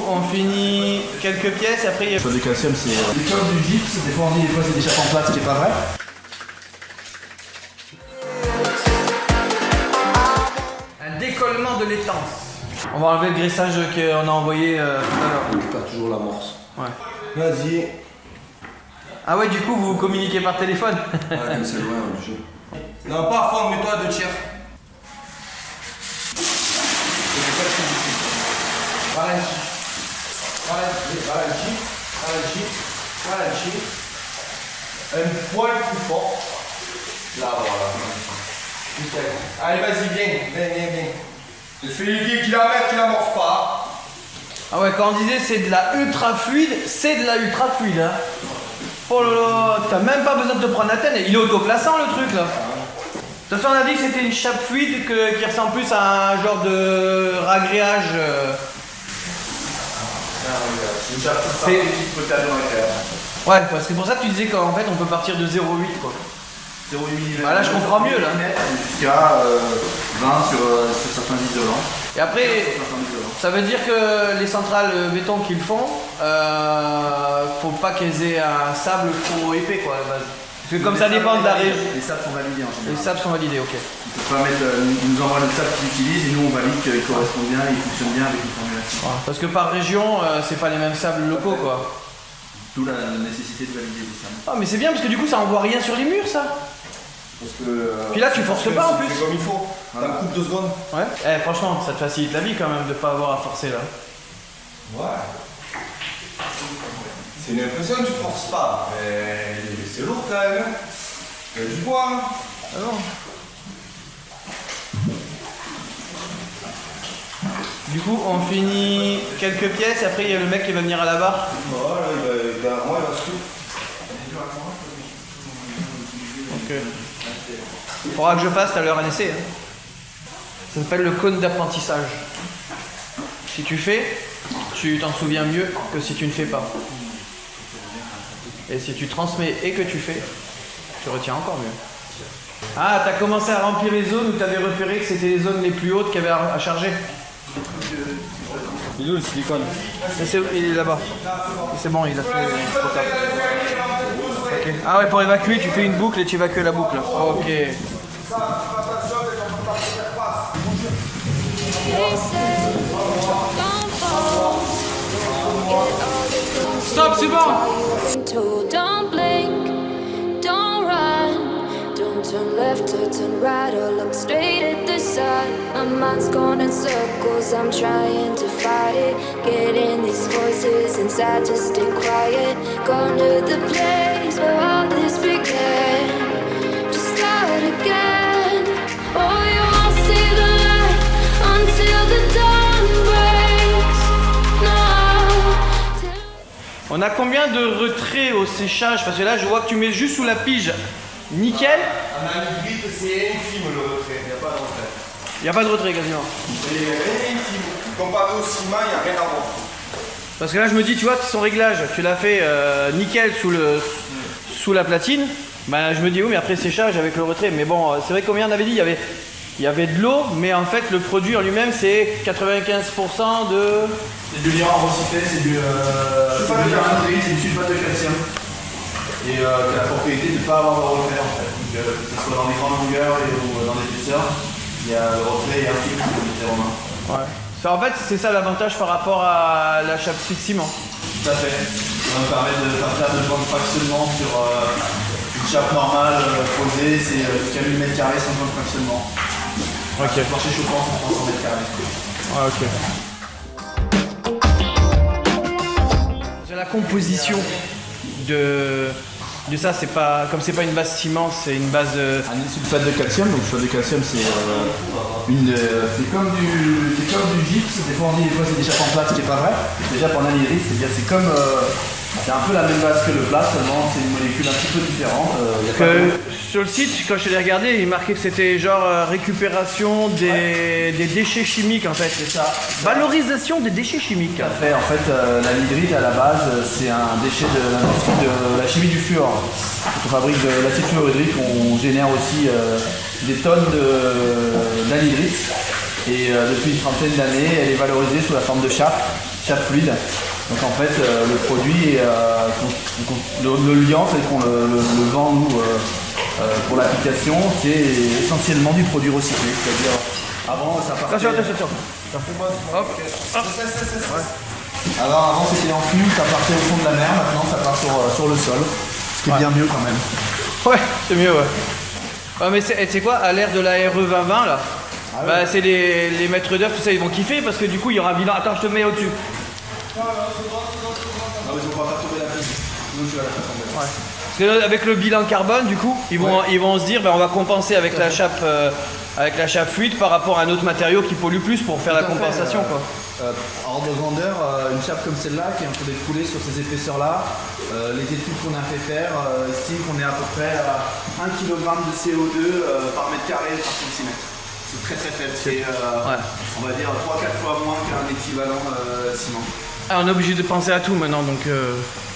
on finit quelques pièces et après il y a... Le calcium, c'est comme du gypse, des fois on dit des fois c'est des chapes en plate, ce qui n'est pas vrai. Un décollement de l'étance. On va enlever le graissage qu'on a envoyé tout à l'heure. T'as toujours l'amorce. Ouais. Vas-y. Ah ouais, du coup vous communiquez par téléphone. Ouais, c'est loin du jeu. Non, pas à fond, mets-toi à 2 tiers. Ralentis. Un poil plus fort. Là, voilà. Nickel. Allez, vas-y, viens. Je fais les pieds qui la mettent, qui l'amorce pas. Ah ouais, quand on disait c'est de la ultra fluide, c'est de la ultra fluide. Hein. Oh là là, t'as même pas besoin de te prendre la tête. Il est autoplaçant le truc là. De toute façon, on a dit que c'était une chape fluide qui ressemble plus à un genre de ragréage. C'est une chape toute partie qui peut être dans la cave. Ouais, parce que pour ça que tu disais qu'en fait on peut partir de 0,8 quoi. 0,8 mm. Bah là je comprends mieux là. Jusqu'à 20 sur certains isolants. Et après, ça veut dire que les centrales béton qu'ils font, faut pas qu'elles aient un sable trop épais quoi à la base. Parce que comme ça dépend de la région. Les sables sont validés en général. Les sables sont validés, ok. Ils peuvent pas mettre, ils nous envoient le sable qu'ils utilisent et nous on valide qu'il correspond bien et il fonctionne bien avec une formulation. Ouais. Parce que par région, c'est pas les mêmes sables locaux quoi. D'où la nécessité de valider les sables. Ah mais c'est bien parce que du coup ça envoie rien sur les murs ça. Parce que, Puis là tu forces pas en plus. C'est comme il faut. Voilà. Coupe 2 secondes. Ouais. Eh franchement ça te facilite la vie quand même de pas avoir à forcer là. Ouais. C'est une impression que tu forces pas. Mais c'est lourd quand même. Il y a du bois. Ah non. Du coup on finit quelques pièces et après il y a le mec qui va venir à la barre. Voilà, derrière moi il va se tout. Ok. Il faudra que je fasse tout à l'heure un essai. Hein. Ça s'appelle le cône d'apprentissage. Si tu fais, tu t'en souviens mieux que si tu ne fais pas. Et si tu transmets et que tu fais, tu retiens encore mieux. Ah, t'as commencé à remplir les zones où t'avais repéré que c'était les zones les plus hautes qu'il y avait à charger. Il est où le silicone? Il est là-bas. C'est bon, il a fait trop tard. Okay. Ah ouais, pour évacuer, tu fais une boucle et tu évacues la boucle. Ok. Stop, c'est bon. Don't blink, don't run, don't turn left or turn right or look straight at the sun. My mind's going in circles, I'm trying to fight it. Getting these voices inside to stay quiet. Gone to the place where all this began. Just start again. Oh, you won't see the light until the dawn breaks. No. On a combien de retraits au séchage? Parce que là, je vois que tu mets juste sous la pige. Nickel. On a une grippe, c'est infime le retrait. Il n'y a pas de retrait. Il n'y a pas de retrait quasiment. C'est infime. Comparé au ciment, il n'y a rien à voir. Parce que là, je me dis, tu vois, son réglage, tu l'as fait nickel sous la platine. Ben, je me dis, oui, mais après séchage avec le retrait. Mais bon, c'est vrai combien on avait dit, il y avait de l'eau, mais en fait, le produit en lui-même, c'est 95% de... C'est du liant recyclé, c'est du anhydride, c'est du sulfate de calcium. Et qui a la propriété de ne pas avoir de retrait en fait. Donc, que ce soit dans les grandes longueurs ou dans l'épaisseur, il y a le retrait et un fil comme disait Romain. Ouais. Ça, en fait, c'est ça l'avantage par rapport à la chape de ciment. Tout à fait. Ça va me permettre de faire de temps de fractionnement sur une chape normale posée, c'est jusqu'à 1000 m² sans temps de fractionnement. Ok. Plancher chauffant, 300 m². Ouais, ok. C'est la composition de ça, c'est pas comme c'est pas une base ciment, c'est une base Un sulfate de calcium, donc le sulfate de calcium c'est comme du gypse, des fois on dit des fois c'est des chapes en plate, ce qui n'est pas vrai. Déjà pour l'anhydride, c'est comme c'est un peu la même base que le plate, seulement c'est une molécule un petit peu différente. Sur le site, quand je l'ai regardé, il marquait que c'était genre récupération des déchets chimiques en fait. C'est ça. Valorisation des déchets chimiques. Tout à fait. En fait, l'anhydride à la base, c'est un déchet de l'industrie de la chimie du fluor. Quand on fabrique de l'acide fluorhydrique, on génère aussi des tonnes d'anhydride. Et depuis une trentaine d'années, elle est valorisée sous la forme de chape chape fluide. Donc en fait, le produit, le liant tel qu'on le vend nous pour l'application, c'est essentiellement du produit recyclé. C'est-à-dire, avant ça partait. Attention. Hop. Alors avant c'était en flux, ça partait au fond de la mer, maintenant ça part sur le sol. Ce qui est bien mieux quand même. Ouais, c'est mieux, ouais. Ouais, mais c'est quoi, à l'ère de la RE 2020 là, bah, c'est les maîtres d'œuvre, tout ça, ils vont kiffer parce que du coup il y aura un bilan. Attends, je te mets au-dessus. Non, mais on va pas tomber la prise. Nous, tu vas la faire tomber. Ouais. Parce que avec le bilan carbone, du coup, ils vont se dire, bah, on va compenser avec la chape fluide par rapport à un autre matériau qui pollue plus pour faire la compensation, quoi. Ordre de grandeur, une chape comme celle-là qui est un peu découlée sur ces épaisseurs-là, les études qu'on a fait faire estiment qu'on est à peu près à 1 kg de CO2 par mètre carré par centimètre. C'est très très faible, c'est on va dire 3-4 fois moins qu'un équivalent ciment. Ah, on est obligé de penser à tout maintenant, donc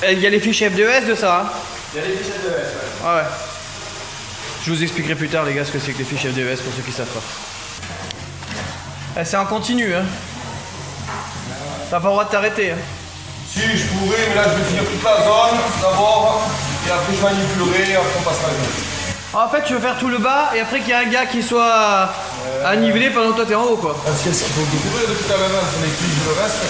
il y a les fiches FDES de ça, hein. Il y a les fiches FDES, ouais. Ah ouais. Je vous expliquerai plus tard les gars ce que c'est que les fiches FDES pour ceux qui savent pas. C'est en continu, hein. T'as pas le droit de t'arrêter, hein. Si, je pourrais, mais là je vais finir toute la zone d'abord, et après je manipulerai, et après on passera les autres. En fait, tu veux faire tout le bas et après qu'il y a un gars qui soit à niveler pendant que toi t'es en haut, quoi. Parce qu'il faut découvrir depuis tout à l'heure, sur les cuisses le reste.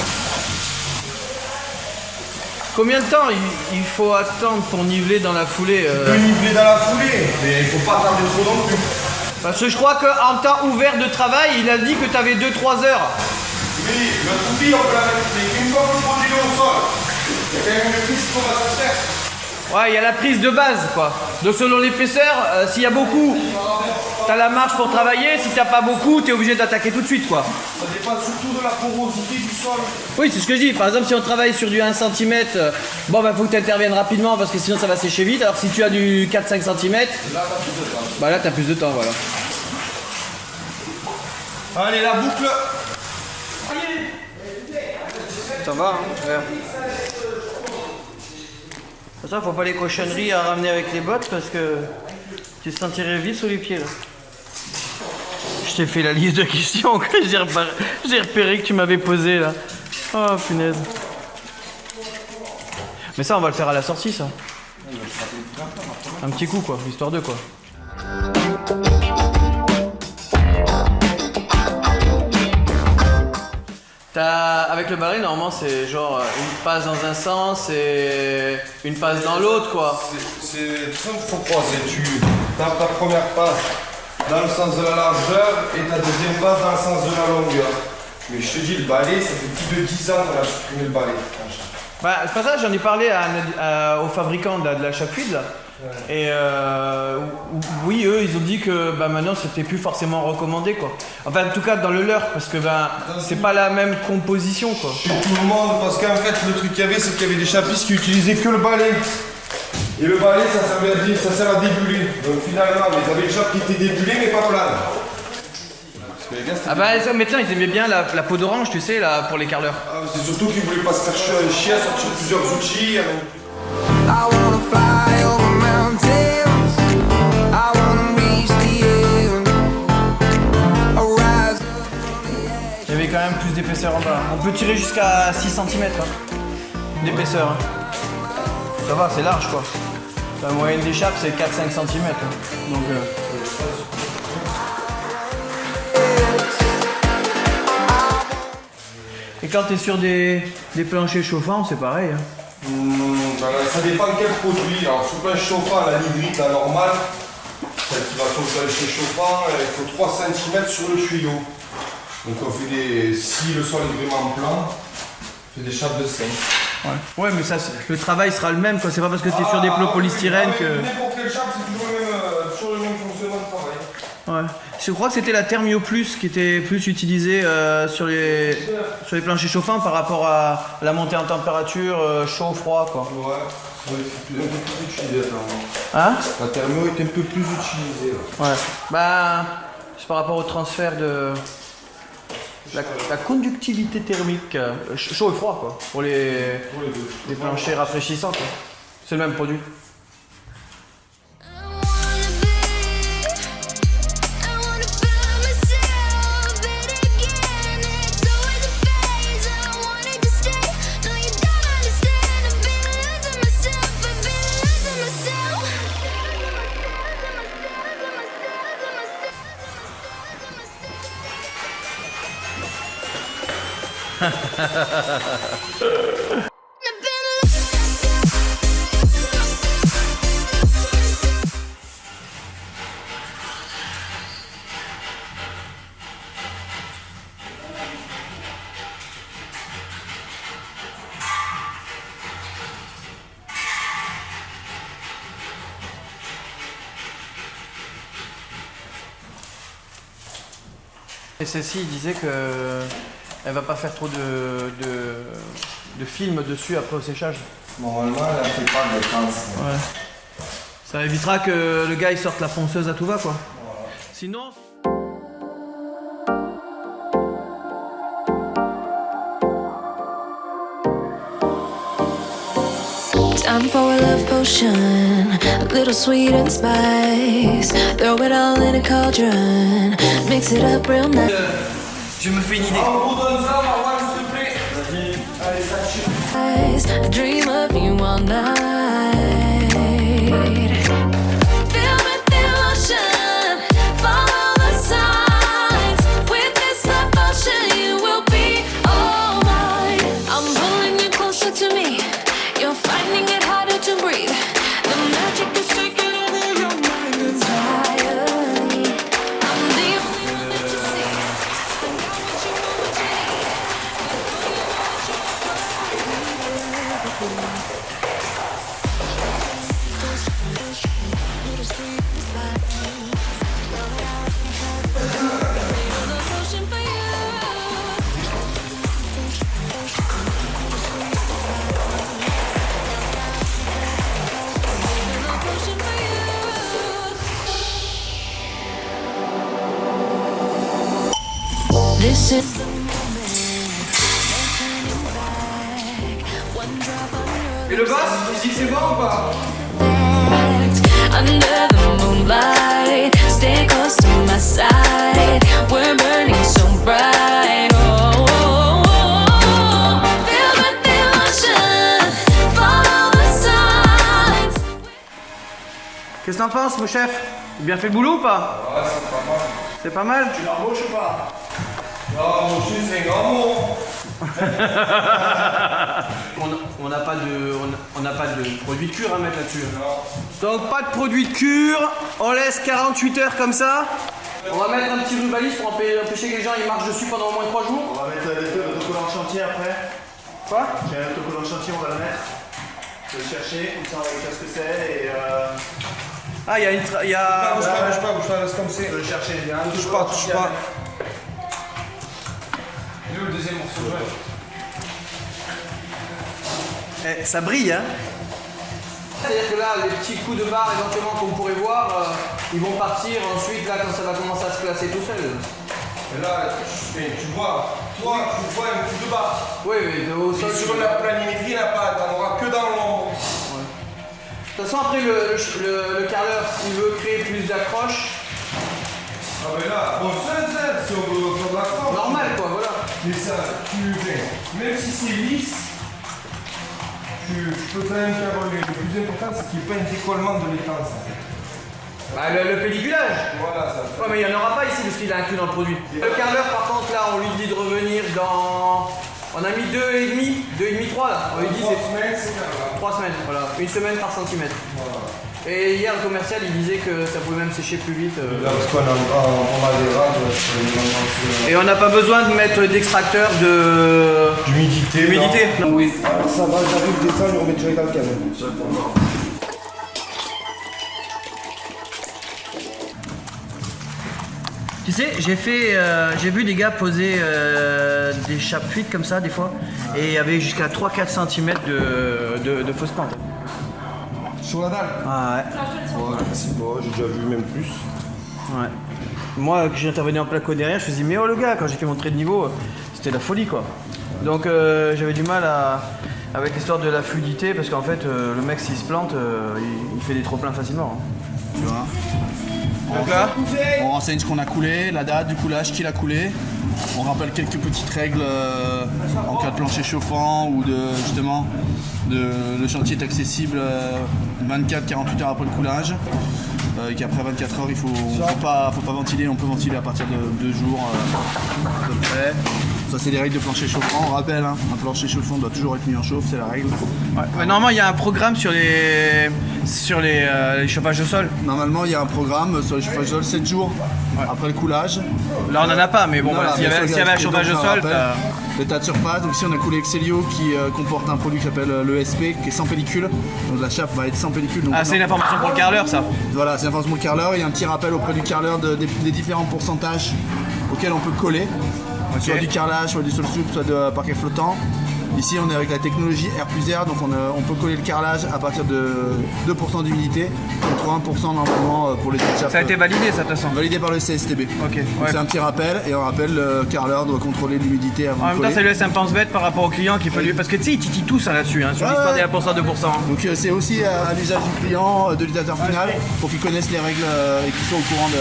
Combien de temps il faut attendre pour niveler dans la foulée Tu peux niveler dans la foulée, mais il faut pas tarder trop non plus. Parce que je crois qu'en temps ouvert de travail, il a dit que t'avais 2-3 heures. Oui, le toupie on peut la mettre, mais une fois que le produit est au sol, il y a quand même une prise qu'on va se faire. Ouais, il y a la prise de base, quoi. Donc selon l'épaisseur, s'il y a beaucoup, t'as la marge pour travailler. Si t'as pas beaucoup, t'es obligé d'attaquer tout de suite, quoi. Ça dépend surtout de la porosité du sol. Oui, c'est ce que je dis. Par exemple, si on travaille sur du 1 cm, bon, bah faut que tu interviennes rapidement parce que sinon ça va sécher vite. Alors si tu as du 4-5 cm, Là, t'as plus de temps. bah là t'as plus de temps, voilà. Allez, la boucle. Ça va, hein, ouais. Pour ça, faut pas les cochonneries à ramener avec les bottes parce que tu te sentirais vite sous les pieds là. Je t'ai fait la liste de questions que j'ai repéré que tu m'avais posé là. Oh punaise. Mais ça, on va le faire à la sortie, ça. Un petit coup, quoi, histoire de quoi. Avec le balai, normalement, c'est genre une passe dans un sens et une passe dans l'autre, quoi. C'est tout ça qu'il faut croiser. Tu tapes ta première passe dans le sens de la largeur et ta deuxième passe dans le sens de la longueur. Mais je te dis, le balai, ça fait plus de 10 ans qu'on a supprimé le balai. Bah, c'est pas ça, j'en ai parlé au fabricant de la chape fluide, là. Ouais. Et oui, eux, ils ont dit que bah, maintenant, c'était plus forcément recommandé, quoi. Enfin, en tout cas, dans le leur, parce que bah, c'est pas la même composition, quoi. Tout le monde, parce qu'en fait, le truc qu'il y avait, c'est qu'il y avait des chapistes qui utilisaient que le balai. Et le balai, ça sert à débuler. Donc finalement, ils avaient une chape qui était débulée, mais pas plane. Ah bah maintenant ils aimaient bien la peau d'orange, tu sais, là, pour les carleurs. Ah, c'est surtout qu'ils voulaient pas se faire chier à sortir plusieurs outils. Il y avait quand même plus d'épaisseur en bas. On peut tirer jusqu'à 6 cm hein, d'épaisseur. Hein. Ça va, c'est large quoi. La moyenne des chapes c'est 4-5 cm. Hein. Donc Et quand tu es sur des planchers chauffants, c'est pareil. Hein. Ça dépend quel produit. Alors, sur le plancher chauffant, la livrite, la normale, celle qui va sur le plancher chauffant, il faut 3 cm sur le tuyau. Donc, on fait des. Si le sol est vraiment plan, on fait des chapes de 5. Ouais, mais ça, le travail sera le même, quoi. C'est pas parce que tu es sur des plots polystyrène que. N'importe quelle chape, c'est toujours le même fonctionnement de travail. Ouais. Je crois que c'était la Thermio Plus qui était plus utilisée sur les planchers chauffants par rapport à la montée en température, chaud-froid quoi. Ouais, c'est un peu plus utilisé là. Hein? La Thermio est un peu plus utilisée là. Ouais. Bah, c'est par rapport au transfert de la conductivité thermique, chaud et froid quoi, pour les planchers rafraîchissants quoi. C'est le même produit. Et celle-ci, il disait que elle va pas faire trop de film dessus après au séchage. Normalement, elle ne fait pas de défense. Ouais. Ça évitera que le gars il sorte la ponceuse à tout va quoi. Voilà. Sinon. Time for a love potion, a little sweet and spice. Throw it all in a cauldron, mix it up real nice. Je me fais une idée. On vous donne ça, Marwan, s'il te plaît. Vas-y. Allez, ça chute. I dream of you all night. Filled with emotion, follow the signs. With this love potion, you will be all mine. I'm pulling you closer to me. You're finding it harder to breathe. The magic is taking over your mind entirely. I'm the only one that you see. I got what you want, what you need. This is the moment, no turning back. One drop on your Et le bass, il dit que c'est bon ou pas? lips, under the moonlight. Stay close to my side. We're burning so bright. Oh, oh, oh. Filled with emotion, follow the signs. Qu'est-ce que t'en penses mon chef? Bien fait le boulot ou pas? Ouais, c'est pas mal. C'est pas mal? Tu l'embauches ou pas? Non, mon chien, c'est un grand mot. On n'a pas de produit de cure à mettre là-dessus. Non. Donc pas de produit de cure, on laisse 48 heures comme ça. On va mettre un petit rubaliste pour empêcher que les gens ils marchent dessus pendant au moins 3 jours. On va mettre l'autocollant de chantier après. Quoi? J'ai un autocollant de chantier, on va le mettre. Je vais le chercher, comme ça on va voir ce que c'est et Ah, il y a une. Il y a. Bouge pas, laisse comme c'est. je vais le chercher. Il y a un Touche autocollant pas, de touche chantier à pas. mettre. Il est où le deuxième morceau de joint? Eh, ça brille, hein? C'est-à-dire que là, les petits coups de barre éventuellement qu'on pourrait voir, ils vont partir ensuite là quand ça va commencer à se placer tout seul. Et là, tu vois, toi, tu vois un coup de barre. Oui, mais au sol. Sur la planimétrie, t'en auras que dans l'ombre. De toute façon, après, le carreleur, s'il veut créer plus d'accroche, Ah mais là, bon, si on veut faire de la forme. normal quoi, voilà. Mais ça, même si c'est lisse, tu peux quand même faire le plus important, c'est qu'il n'y ait pas un décollement de l'étanche. Bah, le pelliculage. Voilà, ça. Ouais, mais il n'y en aura pas ici parce qu'il est inclus dans le produit. Le carreleur, par contre, là, on lui dit de revenir dans. On a mis 2,5, 3 là. On lui dit 3 c'est semaines, c'est bien là. 3 semaines, voilà. Une semaine par centimètre. Voilà. Et hier, le commercial, il disait que ça pouvait même sécher plus vite. Là, parce qu'on a des rades sur les Et on n'a pas besoin de mettre d'extracteur d'humidité. d'humidité. Non, oui. Ça va, j'arrive de descendre, on remet direct dans le camion. Tu sais, j'ai vu des gars poser des chapes fuites comme ça des fois, et il y avait jusqu'à 3-4 cm de fausse pente. Sur la dalle? Ah ouais. Ouais, c'est bon, j'ai déjà vu même plus. Ouais. Moi, que j'intervenais en placo derrière, je faisais mais oh le gars, quand j'ai fait mon trait de niveau, c'était la folie quoi. Donc j'avais du mal avec l'histoire de la fluidité, parce qu'en fait le mec s'il se plante, il fait des trop pleins facilement. Tu vois. Donc là, On renseigne ce qu'on a coulé, la date du coulage, qui l'a coulé. On rappelle quelques petites règles en cas de plancher chauffant ou justement le chantier est accessible 24-48 heures après le coulage. Et qu'après 24 heures, faut pas ventiler, on peut ventiler à partir de 2 jours à peu près. Ça c'est les règles de plancher chauffant, on rappelle, hein, un plancher chauffant doit toujours être mis en chauffe, c'est la règle. Ouais. Mais normalement, il y a un programme sur les chauffages au sol. Normalement il y a un programme sur les chauffages au sol 7 jours après le coulage. Là, on n'en a pas, mais bon, voilà, s'il y avait un chauffage au sol, l'état de surface. Donc ici on a coulé Excelio qui comporte un produit qui s'appelle l'ESP qui est sans pellicule. Donc la chape va être sans pellicule. Donc c'est une information pour le carreleur, ça. Voilà, c'est l'information pour le carreleur. Il y a un petit rappel auprès du carreleur des différents pourcentages auxquels on peut coller. Soit du carrelage, soit du sol souple, soit de parquet flottant. Ici on est avec la technologie R+R, donc on peut coller le carrelage à partir de 2% d'humidité contre 1% normalement pour les chapes. Ça a été validé, ça, de toute façon. Validé par le CSTB. Ok. Donc Ouais. c'est un petit rappel, et on rappelle le carreleur doit contrôler l'humidité avant En de même temps, coller. ça lui laisse un pense-bête par rapport au client qu'il faut lui. Parce que tu sais, ils titillent tous là-dessus, hein, sur Ouais, l'histoire ouais. des 1%, 2%. Donc c'est aussi à l'usage du client, de l'utilisateur final, pour qu'il connaisse les règles et qu'il soit au courant de...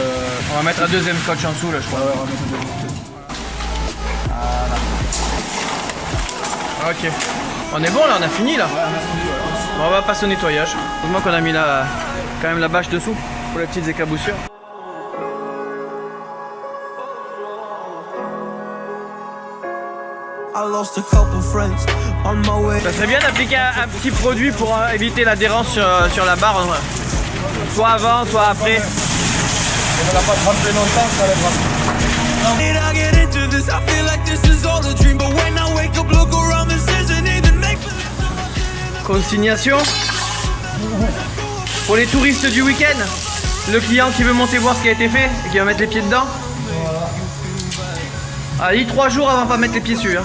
On va mettre un deuxième scotch en dessous, là, je crois. on va mettre un peu. Ok. On est bon là, on a fini là. Bon, on va passer au nettoyage. Heureusement qu'on a mis là quand même la bâche dessous pour les petites éclaboussures. Ça serait bien d'appliquer un petit produit pour éviter l'adhérence sur la barre, soit avant, soit après. On l'a pas trempé longtemps, ça lèvera. Consignation pour les touristes du week-end. Le client qui veut monter voir ce qui a été fait et qui va mettre les pieds dedans. Ah, il dit 3 jours avant de pas mettre les pieds dessus. Hein.